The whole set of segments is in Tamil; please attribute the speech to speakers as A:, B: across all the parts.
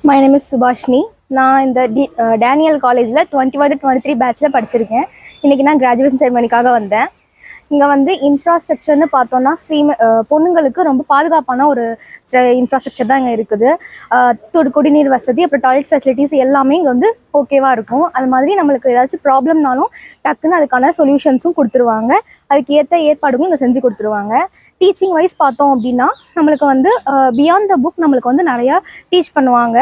A: My name is Subhashni. நான் இந்த டேனியல் காலேஜில் 21-23 பேட்சில் படிச்சிருக்கேன். இன்றைக்கி நான் கிராஜுவேஷன் செரிமனிக்காக வந்தேன். இங்கே வந்து இன்ஃப்ராஸ்ட்ரக்சர்னு பார்த்தோன்னா பொண்ணுங்களுக்கு ரொம்ப பாதுகாப்பான ஒரு இன்ஃப்ராஸ்ட்ரக்சர் தான் இங்கே இருக்குது. குடிநீர் வசதி, அப்புறம் டாய்லெட் ஃபெசிலிட்டிஸ் எல்லாமே இங்கே வந்து ஓகேவாக இருக்கும். அது மாதிரி நம்மளுக்கு ஏதாச்சும் ப்ராப்ளம்னாலும் டக்குன்னு அதுக்கான சொல்யூஷன்ஸும் கொடுத்துருவாங்க. அதுக்கு ஏற்ற ஏற்பாடுகளும் இங்கே செஞ்சு கொடுத்துருவாங்க. டீச்சிங் வைஸ் பார்த்தோம் அப்படின்னா நம்மளுக்கு வந்து பியாண்ட் த புக் நம்மளுக்கு வந்து நிறையா டீச் பண்ணுவாங்க.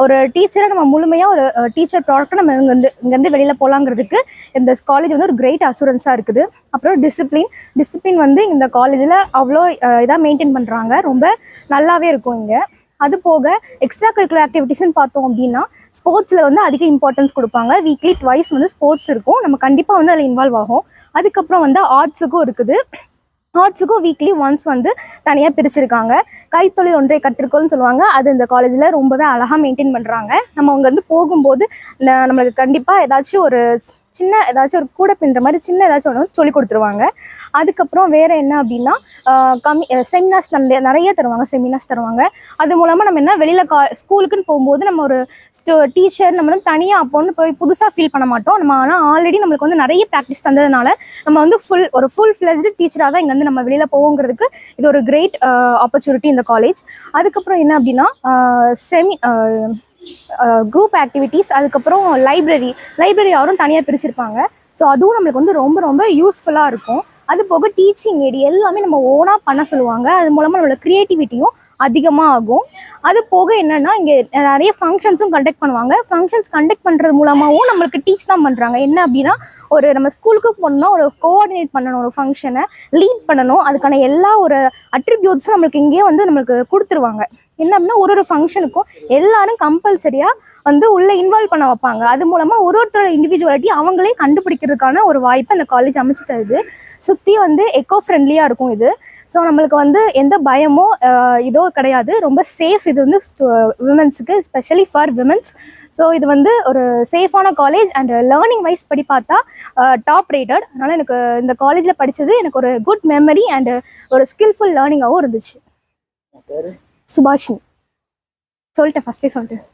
A: ஒரு டீச்சரை நம்ம முழுமையாக ஒரு டீச்சர் ப்ராடக்ட்டை நம்ம இங்கேருந்து வெளியில் போகலாங்கிறதுக்கு இந்த காலேஜ் வந்து ஒரு கிரேட் அசூரன்ஸாக இருக்குது. அப்புறம் டிசிப்ளின் வந்து இந்த காலேஜில் அவ்வளோ இதாக மெயின்டைன் பண்ணுறாங்க. ரொம்ப நல்லாவே இருக்கும் இங்கே. அது போக எக்ஸ்ட்ரா கரிக்குலர் ஆக்டிவிட்டிஸ்ன்னு பார்த்தோம் அப்படின்னா ஸ்போர்ட்ஸில் வந்து அதிக இம்பார்ட்டன்ஸ் கொடுப்பாங்க. வீக்லி ட்வைஸ் வந்து ஸ்போர்ட்ஸ் இருக்கும். நம்ம கண்டிப்பாக வந்து அதில் இன்வால்வ் ஆகும். அதுக்கப்புறம் வந்து ஆர்ட்ஸுக்கும் இருக்குது. ஆர்ட்ஸுக்கும் வீக்லி ஒன்ஸ் வந்து தனியாக பிரிச்சிருக்காங்க. கைத்தொழில் ஒன்றை கற்றுக்கோள்னு சொல்லுவாங்க. அது இந்த காலேஜில் ரொம்பவே அழகாக மெயின்டைன் பண்ணுறாங்க. நம்ம அங்கே வந்து போகும்போது நம்மளுக்கு கண்டிப்பாக ஏதாச்சும் ஒரு கூட பின்னுற மாதிரி சின்ன ஏதாச்சும் ஒன்று சொல்லி கொடுத்துருவாங்க. அதுக்கப்புறம் வேறு என்ன அப்படின்னா செமினார்ஸ் நிறைய செமினார்ஸ் தருவாங்க. அது மூலமாக நம்ம என்ன வெளியில் ஸ்கூலுக்குன்னு போகும்போது நம்ம ஒரு டீச்சர் நம்ம வந்து தனியாக அப்போன்னு போய் புதுசாக ஃபீல் பண்ண மாட்டோம். நம்ம ஆனால் ஆல்ரெடி நம்மளுக்கு வந்து நிறைய ப்ராக்டிஸ் தந்ததுனால நம்ம வந்து ஃபுல் ஃப்ளெஜ்டு டீச்சராக தான் இங்கே வந்து நம்ம வெளியில் போவோங்கிறதுக்கு இது ஒரு கிரேட் ஆப்பர்ச்சுனிட்டி இந்த காலேஜ். அதுக்கப்புறம் என்ன அப்படின்னா குரூப் ஆக்டிவிட்டீஸ், அதுக்கப்புறம் லைப்ரரி யாரும் தனியாக பிரிச்சிருப்பாங்க. ஸோ அதுவும் நம்மளுக்கு வந்து ரொம்ப ரொம்ப யூஸ்ஃபுல்லாக இருக்கும். அது போக டீச்சிங் எய்டு எல்லாமே நம்ம ஓனாக பண்ண சொல்லுவாங்க. அது மூலமாக நம்மளோட க்ரியேட்டிவிட்டியும் அதிகமாக ஆகும். அது போக என்னென்னா இங்கே நிறைய ஃபங்க்ஷன்ஸும் கண்டக்ட் பண்ணுவாங்க. ஃபங்க்ஷன்ஸ் கண்டக்ட் பண்ணுறது மூலமாகவும் நம்மளுக்கு டீச் தான் பண்ணுறாங்க. என்ன அப்படின்னா நம்ம ஸ்கூலுக்கு போனோம்னா ஒரு கோஆர்டினேட் பண்ணணும், ஒரு ஃபங்க்ஷனை லீட் பண்ணணும். அதுக்கான எல்லா ஒரு அட்ரிபியூட்ஸும் நம்மளுக்கு இங்கேயே வந்து நம்மளுக்கு கொடுத்துருவாங்க. என்ன அப்படின்னா ஒரு ஃபங்க்ஷனுக்கும் எல்லாரும் கம்பல்சரியாக வந்து உள்ளே இன்வால்வ் பண்ண வைப்பாங்க. அது மூலமாக ஒருத்தரோட இண்டிவிஜுவாலிட்டி அவங்களே கண்டுபிடிக்கிறதுக்கான ஒரு வாய்ப்பை அந்த காலேஜ் அமைச்சு தருது. சுற்றி வந்து எக்கோ ஃப்ரெண்ட்லியாக இருக்கும் இது. ஸோ நம்மளுக்கு வந்து எந்த பயமோ இதோ கிடையாது. ரொம்ப சேஃப். இது வந்து விமென்ஸுக்கு, ஸ்பெஷலி ஃபார் விமென்ஸ். ஸோ இது வந்து ஒரு சேஃபான காலேஜ் அண்ட் லேர்னிங் வைஸ் படி பார்த்தா டாப் ரேட்டட். அதனால் எனக்கு இந்த காலேஜில் படித்தது எனக்கு ஒரு குட் மெமரி அண்ட் ஒரு ஸ்கில்ஃபுல் லேர்னிங்காகவும் இருந்துச்சு. சுபாஷினி ஃபஸ்ட்டே சொல்லிட்டேன்.